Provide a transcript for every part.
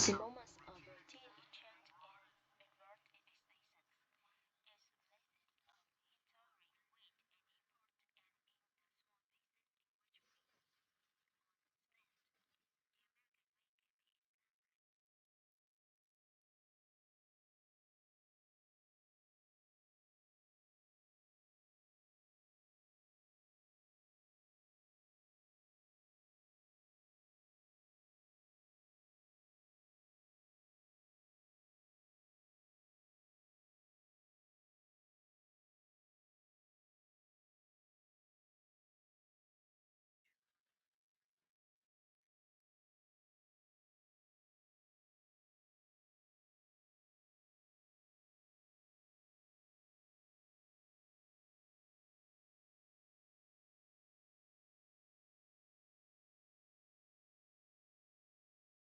The moments of routine enchant and reward existence is blended of enduring wit and effort and in the small places in which we spend. The American way can be example. Our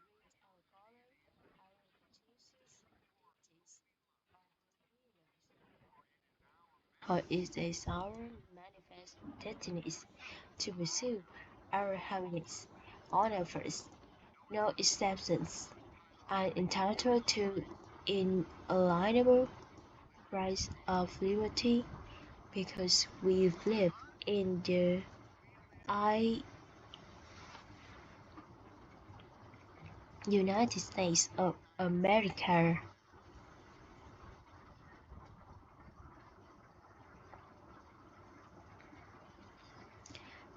roots, our color, our prejudices, identities, our healers. How is this our manifest destinies to pursue our happiness on our first, no exceptions, and entitled to inalienable rights of liberty because we live in the I United States of America.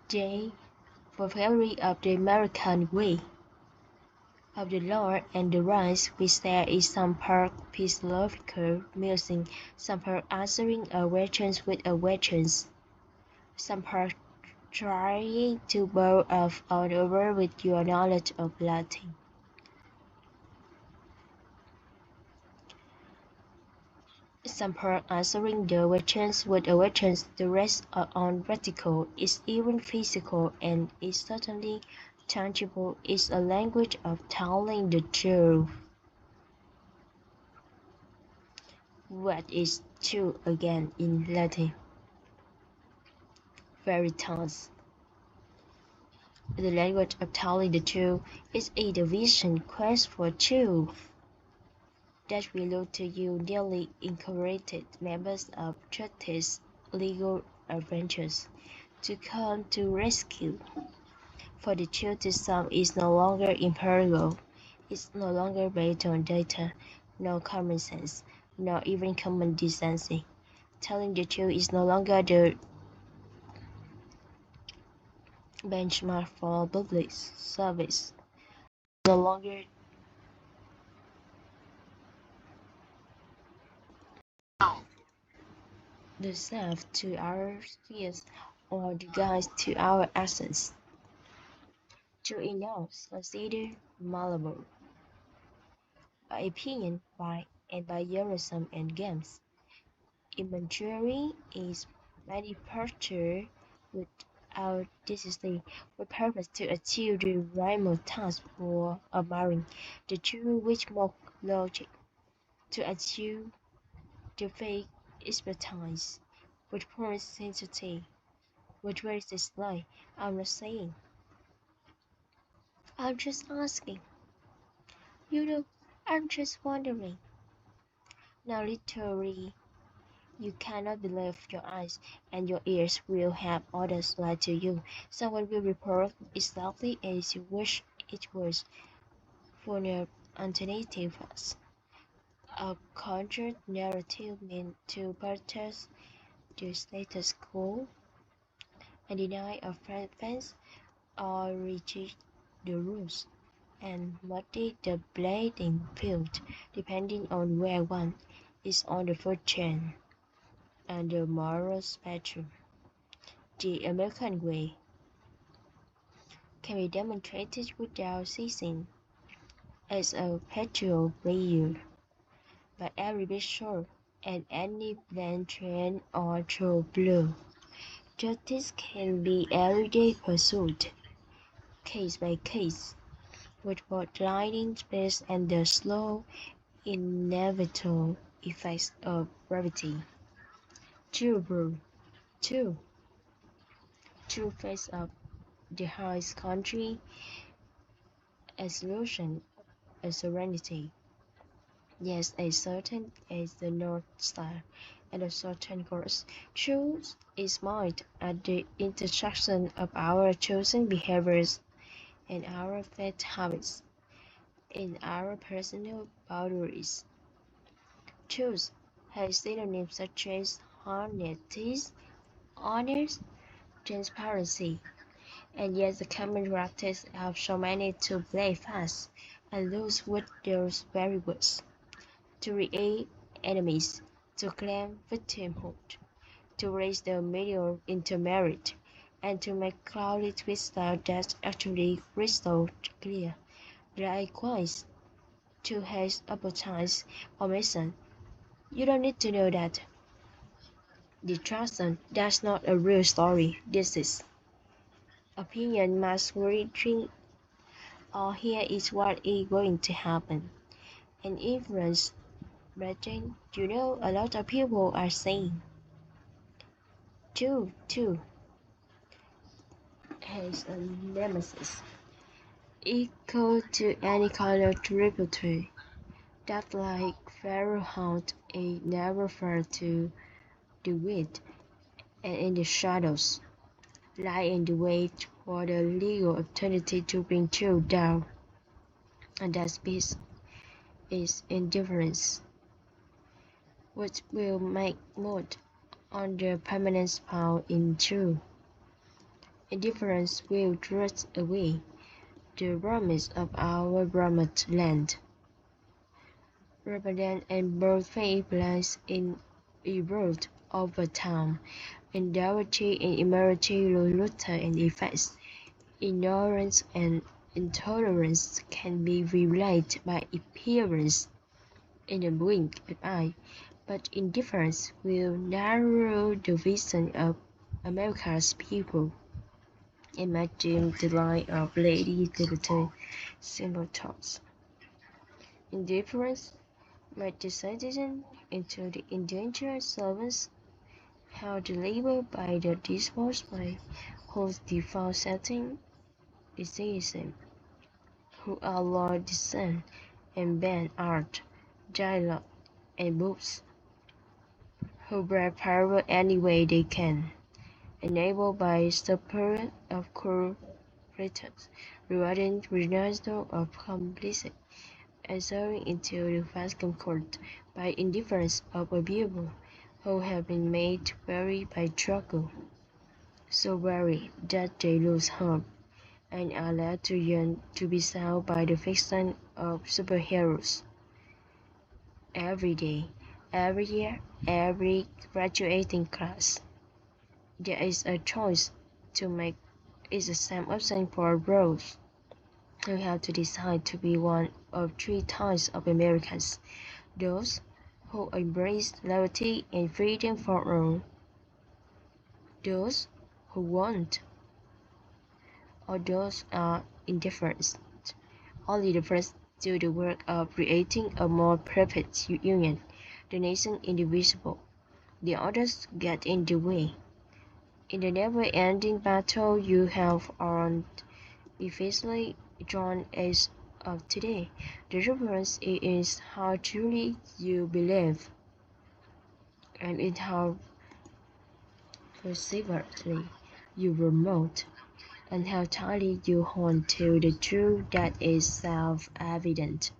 The vocabulary of the American way of the law and the rights which there is some part philosophical musing, some part answering a question with a question, some part trying to bow off all over with your knowledge of Latin. Some part answering the questions with a question, the rest are on practical, is even physical, and is certainly tangible, is a language of telling the truth. What is true again in Latin? Veritas. The language of telling the truth is a division quest for truth that we look to you newly incorporated members of Church's legal adventures to come to rescue. For the truth to some is no longer empirical, it's no longer based on data, no common sense, nor even common decency. Telling the truth is no longer the benchmark for public service, no longer the self to our fears or the guide to our essence. To enough consider malleable by opinion by and by Eurosum and games. Imagery is manufactured without necessity with purpose to achieve the remote task for a marine. The two which mock logic to achieve the fake expertise with point sensitivity, which where is this lie? I'm not saying. I'm just asking. You know, I'm just wondering. Now literally you cannot believe your eyes, and your ears will have others lie to you. Someone will report exactly as you wish it was for an alternative us. A conjured narrative meant to protest the status quo and deny offense or reject the rules and muddy the playing field depending on where one is on the food chain and the moral spectrum. The American way can be demonstrated without ceasing as a perpetual player by every bishop and any bland trend or true blue. Justice can be everyday pursuit, case by case, with both lightning speeds and the slow, inevitable effects of gravity. True blue, two, true face of the highest country, a solution, a serenity. Yes, a certain is the North Star, and a certain course. Choose is mind at the intersection of our chosen behaviors and our fate habits, in our personal boundaries. Choose has synonyms such as honesty, honest, transparency, and yet the common practice of so many to play fast and lose with those very words. To create enemies, to claim victimhood, to raise the medium into merit, and to make cloudy crystal that actually crystal clear. Likewise, to have appetite or mission. You don't need to know that. The Truson, that's not a real story. This is opinion masquerading, or here is what is going to happen. An influence, Brethren, you know a lot of people are saying. Two has a nemesis equal to any kind of tributary that like Pharaoh hunt a never far to the wind and in the shadows lie in the wait for the legal opportunity to bring two down, and that peace is indifference, which will make mood on the permanence found in two. Indifference will drift away the promise of our promised land. Rebellion and birth faith lies in evolved over time. Endurity and immorality rooted in effects. Ignorance and intolerance can be relayed by appearance in a blink of eye, but indifference will narrow the vision of America's people. Imagine the line of Lady Liberty simple thoughts. Indifference made the citizen into the indentured servants held labor by the disposed by whose default setting is citizen, who outlaw dissent and ban art, dialogue, and books, who brag power any way they can, enabled by superior of corporations, rewarding renouncement of complicity, entering into the vast concord by indifference of a people who have been made weary by struggle, so weary that they lose hope, and are led to yearn to be sound by the fiction of superheroes. Every day, every year, every graduating class, there is a choice to make. It's the same option for both. You have to decide to be one of three types of Americans: those who embrace liberty and freedom for all. Those who won't, or those are indifferent, only the first do the work of creating a more perfect union, the nation indivisible. The others get in the way. In the never-ending battle you have on efficiently drawn as of today, the difference is how truly you believe and in how perseveringly you promote, and how tightly you hold to the truth that is self-evident.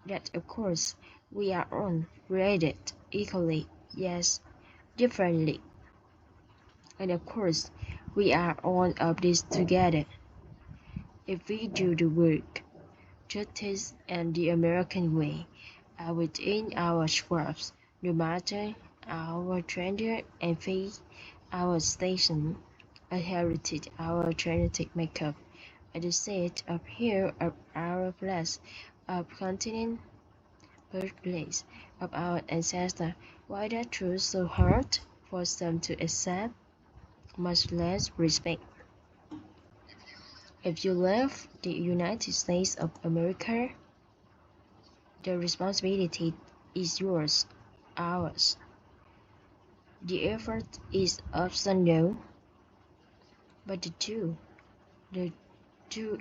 That of course we are all created equally, yes, differently. And of course we are all of this together. If we do the work, justice and the American way are within our grasp, no matter our gender and faith, our station, our heritage, our genetic makeup, at the set up here of our place, of continent, birthplace of our ancestor. Why that truth so hard for some to accept, much less respect? If you love the United States of America, the responsibility is yours, ours. The effort is optional, but the two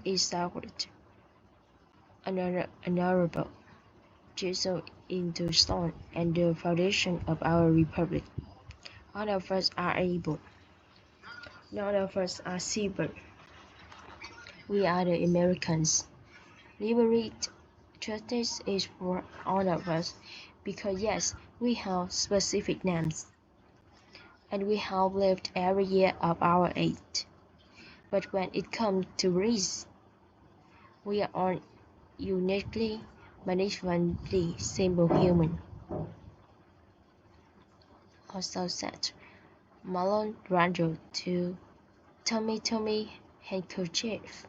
is sacred, honorable, chiseled into stone, and the foundation of our republic. All of us are able, none of us are civil. We are the Americans. Liberate justice is for all of us, because yes, we have specific names, and we have lived every year of our age. But when it comes to race, we are all uniquely, magnificently simple human. Also said Marlon Brando to Tommy Handkerchief.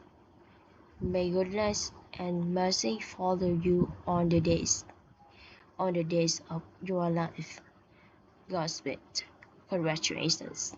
May goodness and mercy follow you on the days of your life. Godspeed. Congratulations.